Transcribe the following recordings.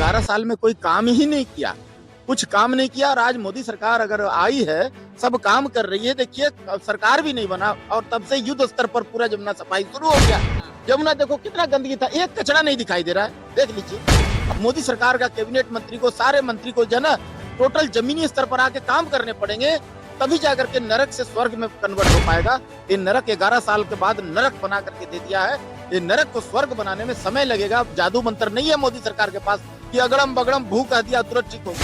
11 साल में कोई काम ही नहीं किया, कुछ काम नहीं किया। और आज मोदी सरकार अगर आई है, सब काम कर रही है। देखिए सरकार भी नहीं बना और तब से युद्ध स्तर पर पूरा जमुना सफाई शुरू हो गया। जमुना देखो कितना गंदगी था, एक कचरा नहीं दिखाई दे रहा है, देख लीजिए। मोदी सरकार का कैबिनेट मंत्री को, सारे मंत्री को जो ना टोटल जमीनी स्तर पर आके काम करने पड़ेंगे, तभी जाकर के नरक से स्वर्ग में कन्वर्ट हो पाएगा। ये नरक 11 साल के बाद नरक बना करके दे दिया है। ये नरक को स्वर्ग बनाने में समय लगेगा। जादू मंत्र नहीं है मोदी सरकार के पास कि अगड़म बगड़म भू कह दिया तुरंत ठीक हो।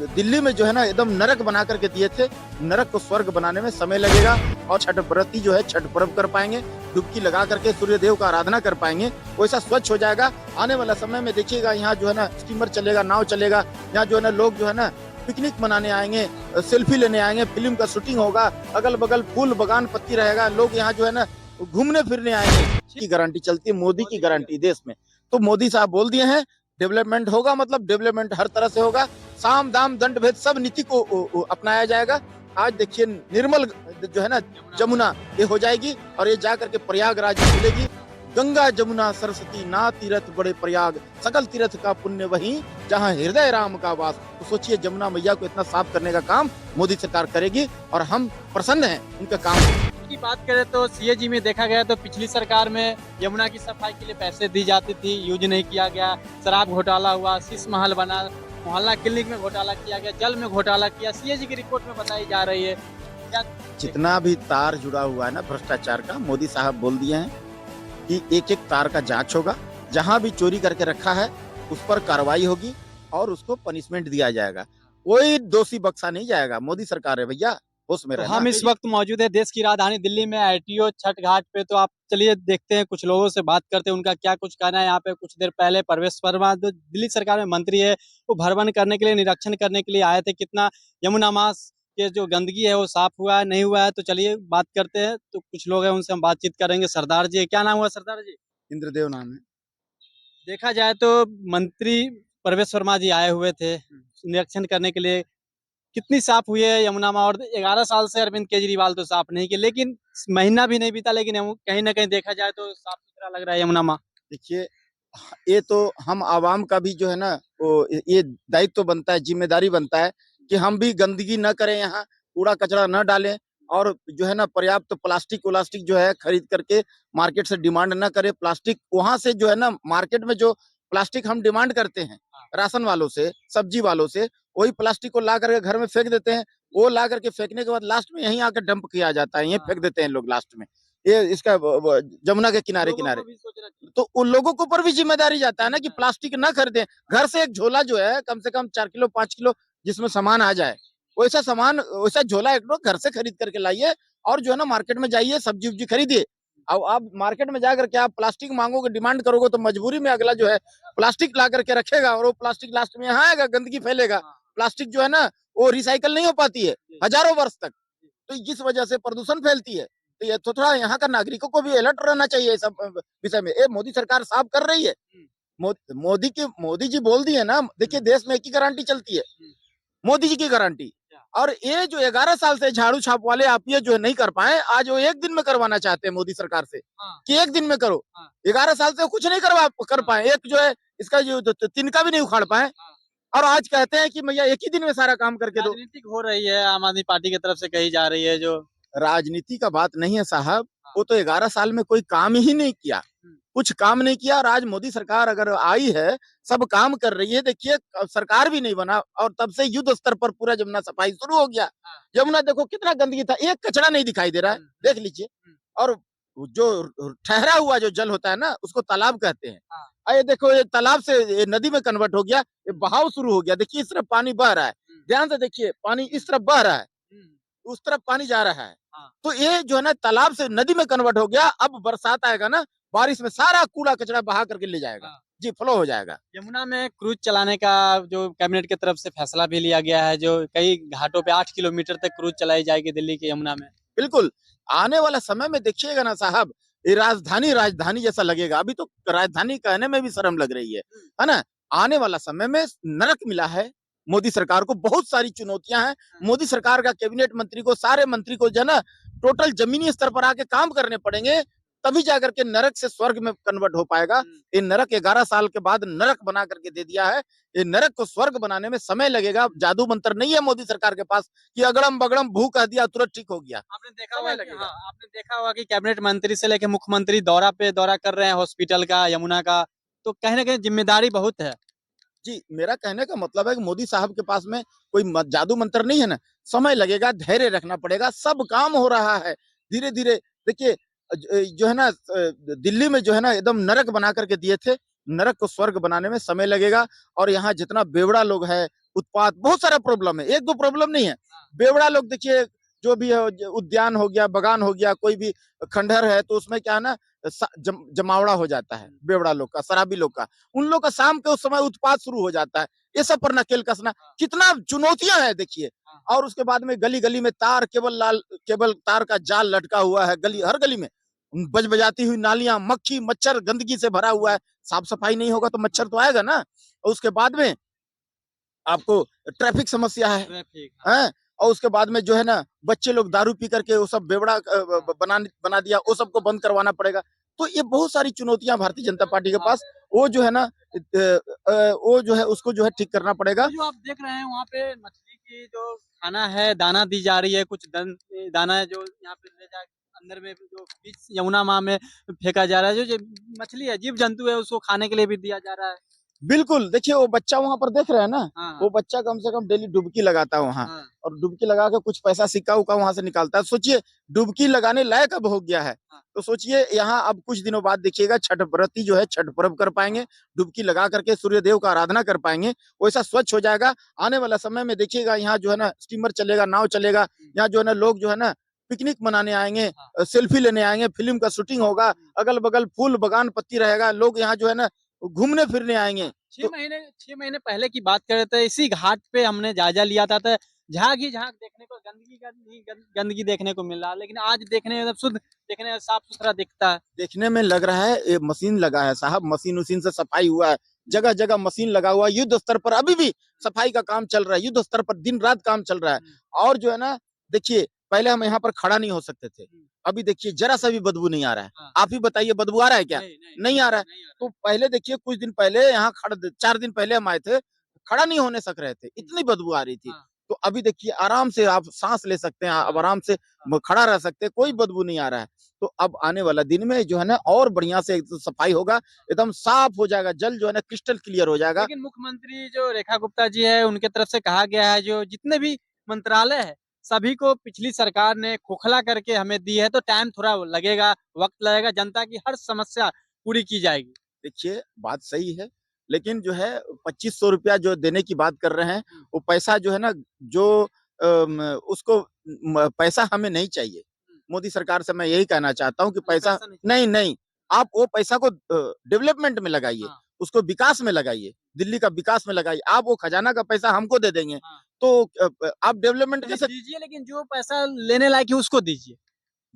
दिल्ली में जो है ना एकदम नरक बना करके दिए थे, नरक को स्वर्ग बनाने में समय लगेगा। और छठ व्रती जो है छठ पर्व कर पाएंगे, डुबकी लगा करके सूर्य देव का आराधना कर पाएंगे, वैसा स्वच्छ हो जाएगा। आने वाला समय में देखिएगा यहाँ जो है ना स्टीमर चलेगा, नाव चलेगा, यहाँ जो है ना लोग जो है ना पिकनिक मनाने आएंगे, सेल्फी लेने आएंगे, फिल्म का शूटिंग होगा, अगल बगल फूल बगान पत्ती रहेगा, लोग यहाँ जो है ना घूमने फिरने आएंगे। की गारंटी चलती है, मोदी की गारंटी देश में। तो मोदी साहब बोल दिए हैं डेवलपमेंट होगा, मतलब डेवलपमेंट हर तरह से होगा। साम दाम दंड भेद सब नीति को अपनाया जाएगा। आज देखिए निर्मल जो है ना जमुना ये हो जाएगी और ये जा करके प्रयागराज में मिलेगी। गंगा जमुना सरस्वती ना तीरथ बड़े प्रयाग, सकल तीर्थ का पुण्य वहीं जहाँ हृदय राम का वास। तो सोचिए जमुना मैया को इतना साफ करने का काम मोदी सरकार करेगी और हम प्रसन्न हैं उनके काम की बात करें तो सीएजी में देखा गया तो पिछली सरकार में यमुना की सफाई के लिए पैसे दी जाती थी, यूज नहीं किया गया। शराब घोटाला हुआ, शीश महल बना, मोहल्ला क्लिनिक में घोटाला किया गया, जल में घोटाला किया, सीएजी की रिपोर्ट में बताई जा रही है। जितना भी तार जुड़ा हुआ है ना भ्रष्टाचार का, मोदी साहब बोल दिए हैं कि एक एक तार का जांच होगा। जहां भी चोरी करके रखा है उस पर कार्रवाई होगी और उसको पनिशमेंट दिया जाएगा। कोई दोषी बख्शा नहीं जाएगा। मोदी सरकार है भैया, उसमें तो रहना। हम इस वक्त मौजूद है देश की राजधानी दिल्ली में आईटीओ छठ घाट पे। तो आप चलिए देखते हैं, कुछ लोगों से बात करते हैं, उनका क्या कुछ कहना है। यहाँ पे कुछ देर पहले परवेश वर्मा जो दिल्ली सरकार में मंत्री है, वो भ्रमण करने के लिए, निरीक्षण करने के लिए आए थे। कितना यमुना मास के जो गंदगी है वो साफ हुआ है नहीं हुआ है, तो चलिए बात करते हैं। तो कुछ लोग हैं उनसे हम बातचीत करेंगे। सरदार जी, क्या नाम हुआ सरदार जी? इंद्रदेव नाम है। देखा जाए तो मंत्री परवेश वर्मा जी आए हुए थे निरीक्षण करने के लिए। कितनी साफ हुई है यमुना में? और 11 साल से अरविंद केजरीवाल तो साफ नहीं किए, लेकिन महीना भी नहीं बीता, लेकिन कहीं ना कहीं देखा जाए तो साफ सुथरा लग रहा है यमुना में। देखिए ये तो हम आवाम का भी जो है ना वो ये दायित्व तो बनता है, जिम्मेदारी बनता है कि हम भी गंदगी न करें, यहाँ कूड़ा कचरा न डालें और जो है ना पर्याप्त प्लास्टिक व्लास्टिक जो है खरीद करके मार्केट से डिमांड न करें। प्लास्टिक वहां से जो है ना मार्केट में जो प्लास्टिक हम डिमांड करते हैं राशन वालों से, सब्जी वालों से, वही प्लास्टिक को ला करके घर में फेंक देते हैं। वो ला करके फेंकने के बाद लास्ट में यहीं आकर डंप किया जाता है, यहीं फेंक देते हैं लोग लास्ट में। ये इसका जमुना के किनारे किनारे। तो उन लोगों के ऊपर भी जिम्मेदारी जाता है ना कि प्लास्टिक ना खरीदें। घर से एक झोला जो है कम से कम 4 किलो 5 किलो जिसमें सामान आ जाए, वैसा सामान, वैसा झोला एक लोग घर से खरीद करके लाइए और जो है ना मार्केट में जाइए, सब्जी उब्जी खरीदिए। अब आप मार्केट में जाकर के आप प्लास्टिक मांगोगे, डिमांड करोगे, तो मजबूरी में अगला जो है प्लास्टिक ला करके रखेगा और वो प्लास्टिक लास्ट में यहाँ आएगा, गंदगी फैलेगा। प्लास्टिक जो है ना वो रिसाइकल नहीं हो पाती है हजारों वर्ष तक, तो जिस वजह से प्रदूषण फैलती है। तो ये तो थोड़ा यहाँ का नागरिकों को भी अलर्ट रहना चाहिए इस सब विषय में। ये मोदी सरकार साफ कर रही है। मोदी जी बोल दिए ना, देखिए देश में एक ही गारंटी चलती है, मोदी जी की गारंटी। और ये जो 11 साल से झाड़ू छाप वाले आप ये जो नहीं कर पाए, आज वो एक दिन में करवाना चाहते हैं मोदी सरकार से कि एक दिन में करो। 11 साल से कुछ नहीं कर पाए, एक जो है इसका जो तिनका भी नहीं उखाड़ पाए, और आज कहते हैं कि भैया एक ही दिन में सारा काम करके दो। राजनीतिक हो रही है आम आदमी पार्टी की तरफ से कही जा रही है। जो राजनीति का बात नहीं है साहब, वो तो 11 साल में कोई काम ही नहीं किया, कुछ काम नहीं किया। और आज मोदी सरकार अगर आई है, सब काम कर रही है। देखिए सरकार भी नहीं बना और तब से युद्ध स्तर पर पूरा जमुना सफाई शुरू हो गया। जमुना देखो कितना गंदगी था, एक कचरा नहीं दिखाई दे रहा है, देख लीजिए। और जो ठहरा हुआ जो जल होता है ना उसको तालाब कहते हैं। ये देखो ये तालाब से ये नदी में कन्वर्ट हो गया, ये बहाव शुरू हो गया। देखिए इस तरफ पानी बह रहा है, ध्यान से देखिए, पानी इस तरफ बह रहा है, उस तरफ पानी जा रहा है। तो ये जो है ना तालाब से नदी में कन्वर्ट हो गया। अब बरसात आएगा ना, बारिश में सारा कूड़ा कचरा बहा करके ले जाएगा जी, फ्लो हो जाएगा। यमुना में क्रूज चलाने का जो कैबिनेट की तरफ से फैसला भी लिया गया है, जो कई घाटों पे 8 किलोमीटर तक क्रूज चलाई जाएगी दिल्ली के यमुना में। बिल्कुल, आने वाला समय में देखिएगा ना साहब, ये राजधानी राजधानी जैसा लगेगा। अभी तो राजधानी कहने में भी शर्म लग रही है ना। आने वाला समय में नरक मिला है मोदी सरकार को, बहुत सारी चुनौतियां हैं। मोदी सरकार का कैबिनेट मंत्री को, सारे मंत्री को जो है ना टोटल जमीनी स्तर पर आके काम करने पड़ेंगे, तभी जाकर के नरक से स्वर्ग में कन्वर्ट हो पाएगा। ये नरक 11 साल के बाद नरक बना करके दे दिया है। ये नरक को स्वर्ग बनाने में समय लगेगा। जादू मंत्र नहीं है मोदी सरकार के पास कि अगड़म बगड़म भू कह दिया तुरंत ठीक हो गया। आपने देखा होगा समय कि लगेगा। हाँ, आपने देखा होगा कि कैबिनेट मंत्री से लेके मुख्यमंत्री दौरा पे दौरा कर रहे हैं हॉस्पिटल का, यमुना का, तो कहीं न कहीं जिम्मेदारी बहुत है। जी, मेरा कहने का मतलब है कि मोदी साहब के पास में कोई जादू मंत्र नहीं है ना। समय लगेगा, धैर्य रखना पड़ेगा, सब काम हो रहा है धीरे धीरे। देखिए जो है ना दिल्ली में जो है ना एकदम नरक बना करके दिए थे। नरक को स्वर्ग बनाने में समय लगेगा। और यहाँ जितना बेवड़ा लोग है, उत्पात, बहुत सारा प्रॉब्लम है, एक दो प्रॉब्लम नहीं है। बेवड़ा लोग देखिए, जो भी है, उद्यान हो गया, बगान हो गया, कोई भी खंडहर है, तो उसमें क्या है ना जमावड़ा हो जाता है बेवड़ा लोग का, शराबी लोग का। उन लोग का शाम के उस समय उत्पात शुरू हो जाता है। ये सब पर नकेल कसना, कितना चुनौतियां हैं देखिए। और उसके बाद में गली गली में तार, केबल तार का जाल लटका हुआ है, गली हर गली में बज बजाती हुई नालियां, मक्खी मच्छर गंदगी से भरा हुआ है। साफ सफाई नहीं होगा तो मच्छर तो आएगा ना। और उसके बाद में आपको ट्रैफिक समस्या है। ट्रैफिक, हैं? और उसके बाद में जो है ना बच्चे लोग दारू पी करके वो सब बेवड़ा बना दिया, वो सबको बंद करवाना पड़ेगा। तो ये बहुत सारी चुनौतियां भारतीय जनता पार्टी के पास, वो जो है ना वो जो है उसको जो है ठीक करना पड़ेगा। तो जो आप देख रहे हैं वहाँ पे मछली की जो खाना है, दाना दी जा रही है, कुछ दाना है जो यहाँ पे ले जा अंदर में जो बीच यमुना माह में फेंका जा रहा है, जो मछली है, जीव जंतु है, उसको खाने के लिए भी दिया जा रहा है। बिल्कुल, देखिए वो बच्चा वहाँ पर देख रहे हैं ना, हाँ, वो हाँ, बच्चा कम से कम डेली डुबकी लगाता है वहाँ। हाँ, और डुबकी लगा के कुछ पैसा सिक्का-उक्का वहाँ से निकालता है। सोचिए डुबकी लगाने लायक अब हो गया है। हाँ। तो सोचिए यहाँ अब कुछ दिनों बाद देखिएगा छठ व्रती जो है छठ पर्व कर पाएँगे, डुबकी लगा करके सूर्य देव का आराधना कर पाएँगे, वैसा स्वच्छ हो जाएगा। आने वाला समय में देखिएगा यहाँ जो है ना स्टीमर चलेगा, नाव चलेगा, यहाँ जो है ना लोग जो है ना पिकनिक मनाने आएँगे, सेल्फी लेने आएँगे, फ़िल्म का शूटिंग होगा, अगल-बगल फूल, बगान, पत्ती रहेगा, लोग यहाँ जो है ना घूमने-फिरने आएँगे। 6 महीने पहले की बात कर रहे थे, इसी घाट पे हमने जायज़ा लिया था, तो झाग ही झाग देखने को, गंदगी देखने को मिल रहा है, लेकिन आज देखने में शुद्ध, देखने में साफ-सुथरा दिखता है। देखने में लग रहा है ये मशीन लगा है साहब, मशीन-उशीन से सफाई हुआ है। जगह-जगह मशीन लगा हुआ है, युद्ध स्तर पर अभी भी सफाई का काम चल रहा है, युद्ध स्तर पर दिन-रात काम चल रहा है। और जो है ना देखिए, पहले हम यहाँ पर खड़ा नहीं हो सकते थे। अभी देखिए ज़रा-सा भी बदबू नहीं आ रहा है। हाँ। आप ही बताइए बदबू आ रहा है क्या? नहीं, नहीं, नहीं आ रहा है। नहीं आ तो पहले देखिए कुछ दिन पहले यहाँ 4 दिन पहले हम आए थे, खड़ा नहीं होने सक रहे थे, इतनी बदबू आ रही थी। हाँ, तो अभी देखिए आराम से आप साँस ले सकते हैं, अब आराम से खड़ा रह सकते हैं, कोई बदबू नहीं आ रहा है। तो अब आने वाला दिन में जो है ना और बढ़िया से सफाई होगा, एकदम साफ हो जाएगा, जल जो है ना क्रिस्टल क्लियर हो जाएगा। लेकिन मुख्यमंत्री जो रेखा गुप्ता जी है, उनके तरफ से कहा गया है, जो जितने भी मंत्रालय है, सभी को पिछली सरकार ने खोखला करके हमें दी है, तो टाइम थोड़ा लगेगा, वक़्त लगेगा, जनता की हर समस्या पूरी की जाएगी। देखिए, बात सही है, लेकिन जो है 2500 रुपया जो देने की बात कर रहे हैं, वो पैसा जो है ना जो उसको पैसा हमें नहीं चाहिए। मोदी सरकार से मैं यही कहना चाहता हूँ कि पैसा पैसा नहीं। नहीं, नहीं, आप वो पैसा को डेवलपमेंट में लगाइए, हाँ, उसको विकास में लगाइए, दिल्ली का विकास में लगाइए। आप वो खजाना का पैसा हमको दे देंगे, हाँ। तो आप डेवलपमेंट चलिए कैसे दीजिए, लेकिन जो पैसा लेने लायक है उसको दीजिए।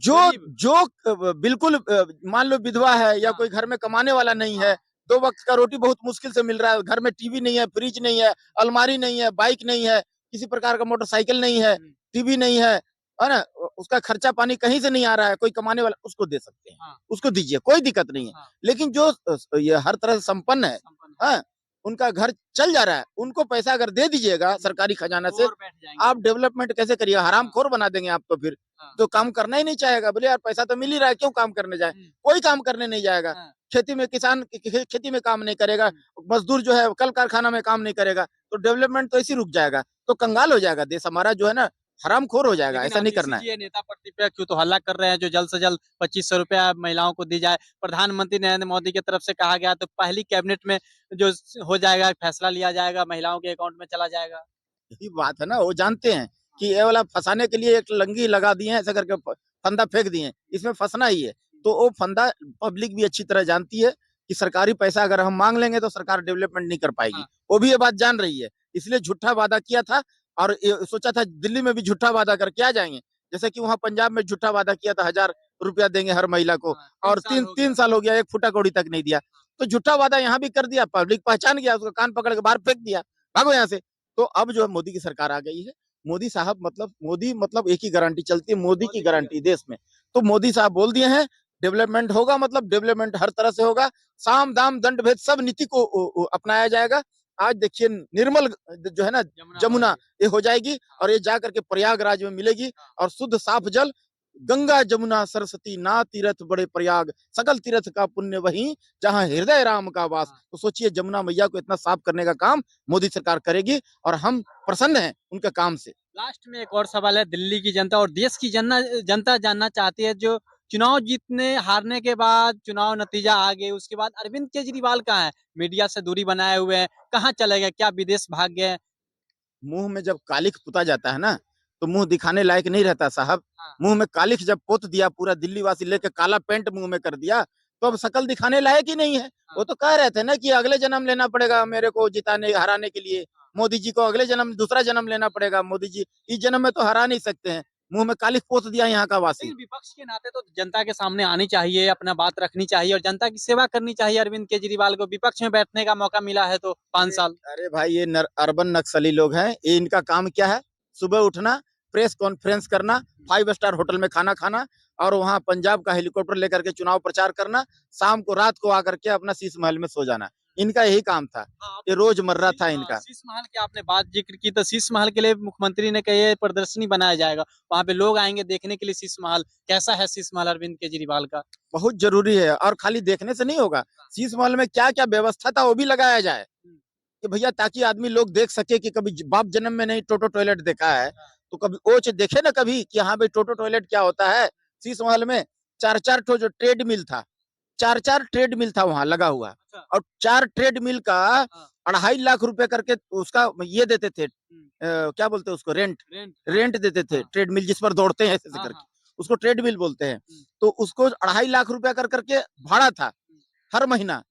जो गरीब। जो बिल्कुल मान लो विधवा है या हाँ, कोई घर में कमाने वाला नहीं है, हाँ। 2 वक़्त का रोटी बहुत मुश्किल से मिल रहा है, घर में टीवी नहीं है, फ्रिज नहीं है, अलमारी नहीं है, बाइक नहीं है, किसी प्रकार का मोटरसाइकिल नहीं है, हुँ, टीवी नहीं है ना? उसका खर्चा पानी कहीं से नहीं आ रहा है, कोई कमाने वाला उसको दे सकते हैं, हाँ, उसको दीजिए, कोई दिक्कत नहीं है। हाँ। लेकिन जो ये हर तरह से संपन्न है, संपन्न है। हैं? उनका घर चल जा रहा है, उनको पैसा अगर दे दीजिएगा सरकारी खजाना वो से, और बैठ जाएँगे। आप डेवलपमेंट कैसे करिएगा? हाँ, हरामखोर बना देंगे आप तो फिर। हाँ। तो काम करना ही नहीं चाहेगा, बोले यार पैसा तो मिल ही रहा है, क्यों काम करने जाएँ? हुँ, कोई काम करने नहीं जाएगा। हाँ, खेती में किसान खेती में काम नहीं करेगा, हुँ। मज़दूर जो है कल कारखाना में काम नहीं करेगा, तो डेवलपमेंट तो ऐसे ही रुक जाएगा, तो कंगाल हो जाएगा देश हमारा जो है ना, हरामखोर हो जाएगा, लेकिन ऐसा आप नहीं करना है। इसीलिए नेता प्रतिपक्ष तो हल्ला कर रहे हैं, जो जल्द से जल्द 2500 रुपया महिलाओं को दी जाए। प्रधानमंत्री नरेंद्र मोदी की तरफ से कहा गया, तो पहली कैबिनेट में जो हो जाएगा, फैसला लिया जाएगा, महिलाओं के अकाउंट में चला जाएगा। यही बात है ना, वो जानते हैं कि ये वाला फँसाने के लिए एक लंगी लगा दिए हैं, ऐसा करके फंदा फेंक दिए हैं, इसमें फँसना ही है। तो वो फंदा पब्लिक भी अच्छी तरह जानती है कि सरकारी पैसा अगर हम माँग लेंगे तो सरकार डेवलपमेंट नहीं कर पाएगी। हाँ, वो भी ये बात जान रही है, इसलिए झूठा वादा किया था और ये सोचा था दिल्ली में भी झूठा वादा करके आ जाएँगे। जैसे कि वहाँ पंजाब में झूठा वादा किया था, 1000 रुपया देंगे हर महिला को हाँ, 3 और साल हो 3 गया। साल हो गया, 1 फुटा कौड़ी तक नहीं दिया। तो झूठा वादा यहाँ भी कर दिया, पब्लिक पहचान गया, उसको कान पकड़ के बाहर फेंक दिया, भागो यहाँ से। तो अब जो है मोदी की सरकार आ गई है। मोदी मतलब एक ही गारंटी चलती है, मोदी की गारंटी देश में। तो मोदी साहब बोल दिए हैं डेवलपमेंट होगा मतलब डेवलपमेंट हर तरह से होगा। साम दाम दंड भेद सब नीति को अपनाया जाएगा। आज देखिए निर्मल जो है ना जमुना ये हो जाएगी और ये जा करके प्रयागराज में मिलेगी और शुद्ध साफ जल गंगा जमुना सरस्वती ना तीरथ बड़े प्रयाग सकल तीर्थ का पुण्य वही जहां हृदय राम का वास। तो सोचिए जमुना मैया को इतना साफ करने का काम मोदी सरकार करेगी और हम प्रसन्न हैं उनके काम से। लास्ट में एक और सवाल है, दिल्ली की जनता और देश की जनता जानना चाहती है, जो चुनाव जीतने हारने के बाद चुनाव नतीजा आ गए उसके बाद अरविंद केजरीवाल कहाँ है? मीडिया से दूरी बनाए हुए हैं, कहाँ चले गए? क्या विदेश भाग गए? मुंह में जब कालिख पुता जाता है ना तो मुंह दिखाने लायक नहीं रहता साहब। मुंह में कालिख जब पोत दिया पूरा दिल्ली वासी लेके काला पेंट मुंह में कर दिया तो अब शकल दिखाने लायक ही नहीं है। वो तो कह रहे थे ना कि अगले जन्म लेना पड़ेगा मेरे को जिताने हराने के लिए। मोदी जी को अगले जन्म दूसरा जन्म लेना पड़ेगा। मोदी जी इस जन्म में तो हरा नहीं सकते हैं। मुंह में कालिख पोत दिया यहाँ का वासी। लेकिन विपक्ष के नाते तो जनता के सामने आनी चाहिए, अपना बात रखनी चाहिए और जनता की सेवा करनी चाहिए। अरविंद केजरीवाल को विपक्ष में बैठने का मौका मिला है तो 5 साल। अरे भाई ये अर्बन नक्सली लोग हैं। ये इनका काम क्या है? सुबह उठना, प्रेस कॉन्फ्रेंस करना, 5 स्टार होटल में खाना खाना और वहां पंजाब का हेलीकॉप्टर लेकर के चुनाव प्रचार करना, शाम को रात को आकर के अपना शीश महल में सो जाना। इनका यही काम था। ये रोजमर्रा था इनका। शीश महल की आपने बात जिक्र की तो शीश महल के लिए मुख्यमंत्री ने कही प्रदर्शनी बनाया जाएगा, वहां पे लोग आएंगे देखने के लिए शीश महल। कैसा है शीश महल अरविंद केजरीवाल का? बहुत जरूरी है और खाली देखने से नहीं होगा। शीश महल में क्या क्या व्यवस्था था वो भी लगाया जाए कि भैया ताकि आदमी लोग देख सके कि कभी बाप जन्म में नहीं टोटो टॉयलेट देखा है तो कभी ओच देखे ना कभी कि हाँ भाई टोटो टॉयलेट क्या होता है। शीश महल में 4-4 ठो जो ट्रेड मिल था, 4-4 ट्रेड मिल था वहां लगा हुआ और 4 ट्रेड मिल का 2.5 लाख रुपए करके उसका ये देते थे। क्या बोलते हैं उसको? रेंट। रेंट देते थे ट्रेड मिल जिस पर दौड़ते हैं ऐसे करके उसको ट्रेड मिल बोलते हैं। तो उसको 2.5 लाख रुपया कर करके भाड़ा था हर महीना।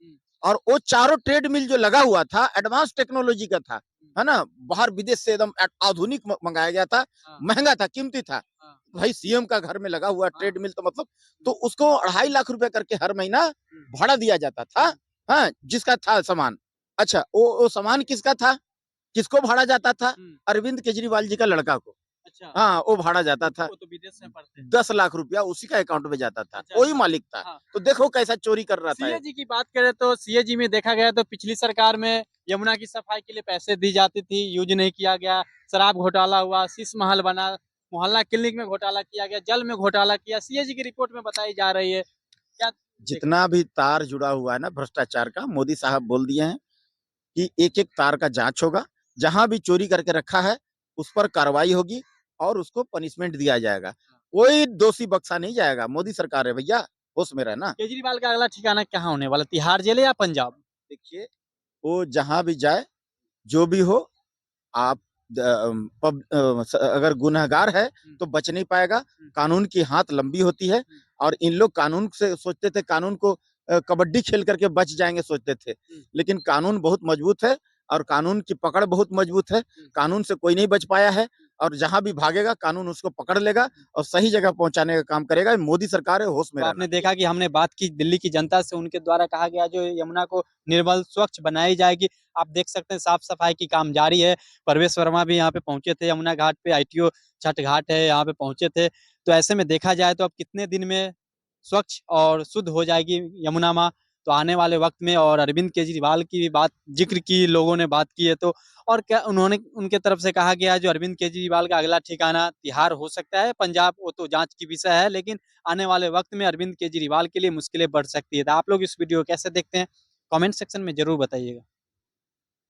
और वो चारों ट्रेड मिल जो लगा हुआ था एडवांस टेक्नोलॉजी का था, है ना? बाहर विदेश से एकदम आधुनिक मंगाया गया था। महंगा था, कीमती था। भाई सीएम का घर में लगा हुआ ट्रेड मिल तो मतलब तो उसको 2.5 लाख रुपए करके हर महीना भाड़ा दिया जाता था। हाँ जिसका था सामान। अच्छा वो सामान किसका था? किसको भाड़ा जाता था? अरविंद केजरीवाल जी का लड़का को। अच्छा। हाँ वो भाड़ा जाता था। वो तो विदेश में पढ़ते हैं। 10 लाख रुपया उसी का अकाउंट में जाता था। अच्छा, वही मालिक था। हाँ। तो देखो कैसा चोरी कर रहा था। सीएजी की बात करें तो सीएजी में देखा गया तो पिछली सरकार में यमुना की सफाई के लिए पैसे दी जाती थी, यूज नहीं किया गया। शराब घोटाला हुआ, शीश महल बना, मोहल्ला क्लिनिक में घोटाला किया गया, जल में घोटाला किया, सीएजी की रिपोर्ट में बताई जा रही है। क्या जितना भी तार जुड़ा हुआ है ना भ्रष्टाचार का, मोदी साहब बोल दिए हैं कि एक एक तार का जांच होगा। जहां भी चोरी करके रखा है उस पर कार्रवाई होगी और उसको पनिशमेंट दिया जाएगा। कोई दोषी बख्शा नहीं जाएगा। मोदी सरकार है भैया, होश में रहना। केजरीवाल का अगला ठिकाना कहाँ होने वाला? तिहाड़ जेल या पंजाब? देखिए वो जहां भी जाए जो भी हो आप अगर गुनहगार है तो बच नहीं पाएगा। कानून की हाथ लंबी होती है और इन लोग कानून से सोचते थे कानून को कबड्डी खेल करके बच जाएंगे सोचते थे। लेकिन कानून बहुत मजबूत है और कानून की पकड़ बहुत मजबूत है। कानून से कोई नहीं बच पाया है और जहां भी भागेगा कानून उसको पकड़ लेगा और सही जगह पहुंचाने का काम करेगा। मोदी सरकार है, होश में तो रहना। आपने देखा कि हमने बात की दिल्ली की जनता से, उनके द्वारा कहा गया जो यमुना को निर्मल स्वच्छ बनाई जाएगी। आप देख सकते हैं साफ सफाई की काम जारी है। परवेश वर्मा भी यहाँ पे पहुंचे थे, यमुना घाट पे आईटीओ छठ घाट है यहाँ पे पहुंचे थे। तो ऐसे में देखा जाए तो अब कितने दिन में स्वच्छ और शुद्ध हो जाएगी यमुना माँ, तो आने वाले वक्त में। और अरविंद केजरीवाल की भी बात जिक्र की, लोगों ने बात की है तो और क्या उन्होंने उनके तरफ से कहा गया जो अरविंद केजरीवाल का अगला ठिकाना तिहाड़ हो सकता है, पंजाब वो तो जांच की विषय है, लेकिन आने वाले वक्त में अरविंद केजरीवाल के लिए मुश्किलें बढ़ सकती है। तो आप लोग इस वीडियो को कैसे देखते हैं? कमेंट सेक्शन में जरूर बताइएगा।